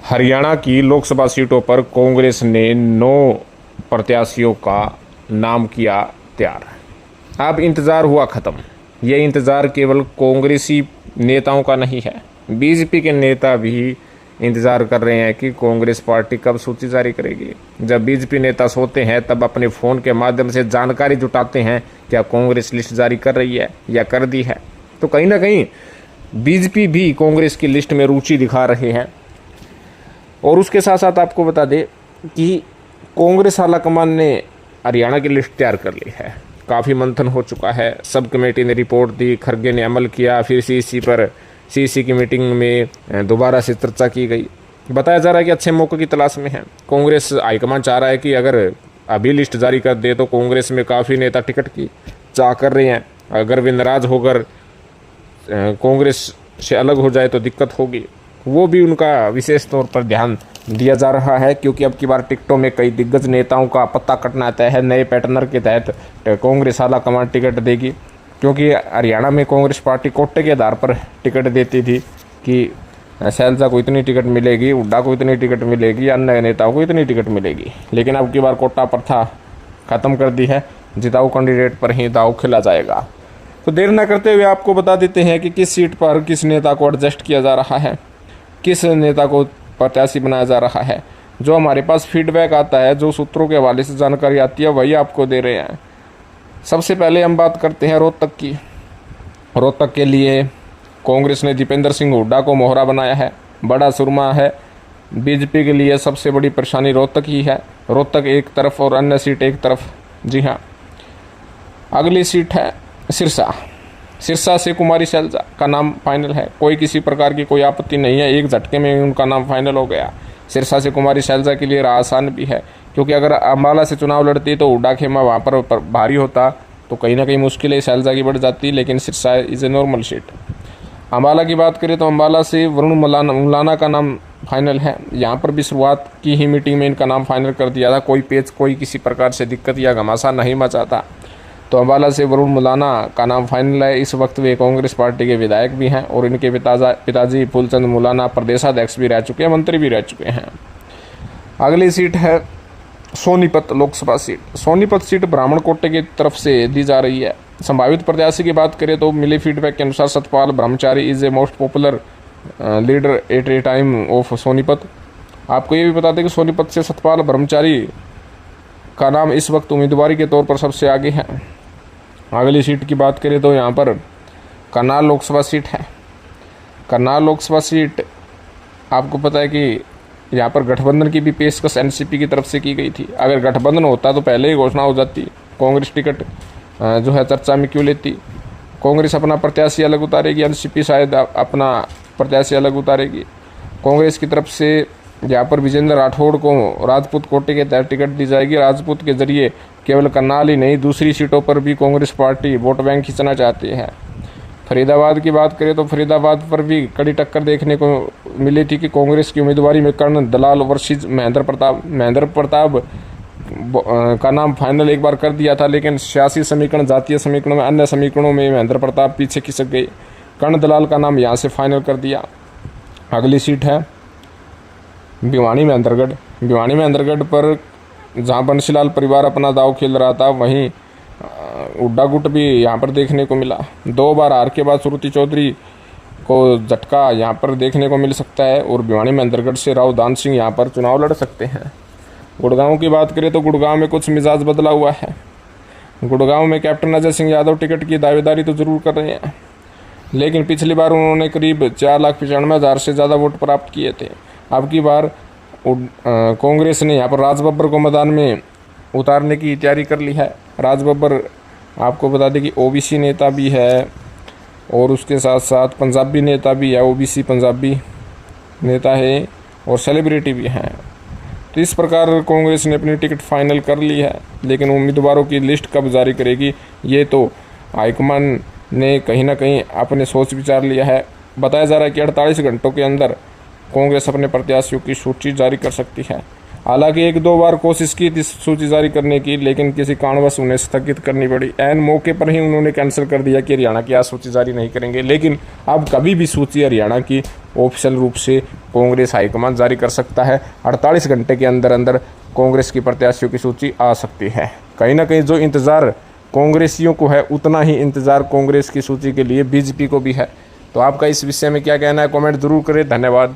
हरियाणा की लोकसभा सीटों पर कांग्रेस ने 9 प्रत्याशियों का नाम किया तैयार। अब इंतज़ार हुआ ख़त्म। ये इंतज़ार केवल कांग्रेसी नेताओं का नहीं है, बीजेपी के नेता भी इंतज़ार कर रहे हैं कि कांग्रेस पार्टी कब सूची जारी करेगी। जब बीजेपी नेता सोते हैं तब अपने फ़ोन के माध्यम से जानकारी जुटाते हैं क्या कांग्रेस लिस्ट जारी कर रही है या कर दी है। तो कहीं ना कहीं बीजेपी भी कांग्रेस की लिस्ट में रुचि दिखा रहे हैं। और उसके साथ साथ आपको बता दें कि कांग्रेस आलाकमान ने हरियाणा की लिस्ट तैयार कर ली है। काफ़ी मंथन हो चुका है, सब कमेटी ने रिपोर्ट दी, खरगे ने अमल किया, फिर सीसी की मीटिंग में दोबारा से चर्चा की गई। बताया जा रहा है कि अच्छे मौके की तलाश में है। कांग्रेस हाईकमान चाह रहा है कि अगर अभी लिस्ट जारी कर दे तो कांग्रेस में काफ़ी नेता टिकट की चाह कर रहे हैं। अगर वे नाराज़ होकर कांग्रेस से अलग हो जाए तो दिक्कत होगी, वो भी उनका विशेष तौर पर ध्यान दिया जा रहा है। क्योंकि अब की बार टिकटों में कई दिग्गज नेताओं का पत्ता कटना तय है। नए पैटर्न के तहत कांग्रेस आलाकमान टिकट देगी, क्योंकि हरियाणा में कांग्रेस पार्टी कोटे के आधार पर टिकट देती थी कि शैलजा को इतनी टिकट मिलेगी, हुड्डा को इतनी टिकट मिलेगी, अन्य नेताओं को इतनी टिकट मिलेगी। लेकिन अब की बार कोटा प्रथा ख़त्म कर दी है, जिताऊ कैंडिडेट पर ही दाव खेला जाएगा। तो देर न करते हुए आपको बता देते हैं कि किस सीट पर किस नेता को एडजस्ट किया जा रहा है, किस नेता को प्रत्याशी बनाया जा रहा है। जो हमारे पास फीडबैक आता है, जो सूत्रों के हवाले से जानकारी आती है, वही आपको दे रहे हैं। सबसे पहले हम बात करते हैं रोहतक की। रोहतक के लिए कांग्रेस ने दीपेंद्र सिंह हुड्डा को मोहरा बनाया है, बड़ा सुरमा है। बीजेपी के लिए सबसे बड़ी परेशानी रोहतक ही है। रोहतक एक तरफ और अन्य सीट एक तरफ। जी हाँ, अगली सीट है सिरसा से कुमारी शैलजा का नाम फाइनल है। कोई किसी प्रकार की कोई आपत्ति नहीं है, एक झटके में उनका नाम फाइनल हो गया। सिरसा से कुमारी शैलजा के लिए राह आसान भी है, क्योंकि अगर अम्बाला से चुनाव लड़ती तो हुड्डा खेमा वहाँ पर भारी होता, तो कहीं ना कहीं मुश्किलें शैलजा की बढ़ जाती। लेकिन Sirsa is a normal seat. Ambala की बात करें तो अम्बाला से वरुण मुलाना का नाम फाइनल है। यहाँ पर भी शुरुआत की ही मीटिंग में इनका नाम फाइनल कर दिया था। कोई किसी प्रकार से दिक्कत या घमासान नहीं मचाता। तो अम्बाला से वरुण मुलाना का नाम फाइनल है। इस वक्त वे कांग्रेस पार्टी के विधायक भी हैं और इनके पिताजी फूलचंद मुलाना प्रदेशाध्यक्ष भी रह चुके हैं, मंत्री भी रह चुके हैं। अगली सीट है सोनीपत लोकसभा सीट। सोनीपत सीट ब्राह्मण कोटे की तरफ से दी जा रही है। संभावित प्रत्याशी की बात करें तो मिले फीडबैक के अनुसार सतपाल ब्रह्मचारी is a most popular leader at A time of Sonipat. आपको ये भी बता दें कि सोनीपत से सतपाल ब्रह्मचारी का नाम इस वक्त उम्मीदवारी के तौर पर सबसे आगे है। अगली सीट की बात करें तो यहाँ पर करनाल लोकसभा सीट है। करनाल लोकसभा सीट आपको पता है कि यहाँ पर गठबंधन की भी पेशकश एनसीपी की तरफ से की गई थी। अगर गठबंधन होता तो पहले ही घोषणा हो जाती। कांग्रेस टिकट जो है चर्चा में क्यों लेती। कांग्रेस अपना प्रत्याशी अलग उतारेगी, एनसीपी शायद अपना प्रत्याशी अलग उतारेगी। कांग्रेस की तरफ से यहाँ पर विजेंद्र राठौड़ को राजपूत कोटे के तहत टिकट दी जाएगी। राजपूत के जरिए केवल करनाल ही नहीं, दूसरी सीटों पर भी कांग्रेस पार्टी वोट बैंक खींचना चाहती है। फरीदाबाद की बात करें तो फरीदाबाद पर भी कड़ी टक्कर देखने को मिली थी कि कांग्रेस की उम्मीदवारी में कर्ण दलाल वर्सेस महेंद्र प्रताप का नाम फाइनल एक बार कर दिया था। लेकिन सियासी समीकरण, जातीय समीकरण में, अन्य समीकरणों में महेंद्र प्रताप पीछे खिसक गई। कर्ण दलाल का नाम यहाँ से फाइनल कर दिया। अगली सीट है भिवानी महेंद्रगढ़ पर जहाँ बंशीलाल परिवार अपना दाव खेल रहा था, वहीं हुड्डा गुट भी यहाँ पर देखने को मिला। 2 बार हार के बाद श्रुति चौधरी को झटका यहाँ पर देखने को मिल सकता है और भिवानी महेंद्रगढ़ से राव दान सिंह यहाँ पर चुनाव लड़ सकते हैं। गुड़गांव की बात करें तो गुड़गांव में कुछ मिजाज बदला हुआ है। गुड़गांव में कैप्टन अजय सिंह यादव टिकट की दावेदारी तो जरूर कर रहे हैं, लेकिन पिछली बार उन्होंने करीब 4,95,000 से ज़्यादा वोट प्राप्त किए थे। अब की बार कांग्रेस ने यहाँ पर राज बब्बर को मैदान में उतारने की तैयारी कर ली है। राज बब्बर आपको बता दें कि ओबीसी नेता भी है और उसके साथ साथ पंजाबी नेता भी है, ओबीसी पंजाबी नेता है और सेलिब्रिटी भी हैं। तो इस प्रकार कांग्रेस ने अपनी टिकट फाइनल कर ली है। लेकिन उम्मीदवारों की लिस्ट कब जारी करेगी, ये तो हाईकमान ने कहीं ना कहीं अपने सोच विचार लिया है। बताया जा रहा है कि 48 घंटों के अंदर कांग्रेस अपने प्रत्याशियों की सूची जारी कर सकती है। हालांकि एक दो बार कोशिश की थी सूची जारी करने की, लेकिन किसी कारणवश उन्हें स्थगित करनी पड़ी। ऐन मौके पर ही उन्होंने कैंसिल कर दिया कि हरियाणा की आज सूची जारी नहीं करेंगे। लेकिन अब कभी भी सूची हरियाणा की ऑफिशियल रूप से कांग्रेस हाईकमान जारी कर सकता है। 48 घंटे के अंदर अंदर कांग्रेस की प्रत्याशियों की सूची आ सकती है। कहीं ना कहीं जो इंतज़ार कांग्रेसियों को है, उतना ही इंतज़ार कांग्रेस की सूची के लिए बीजेपी को भी है। तो आपका इस विषय में क्या कहना है, कमेंट जरूर करें। धन्यवाद।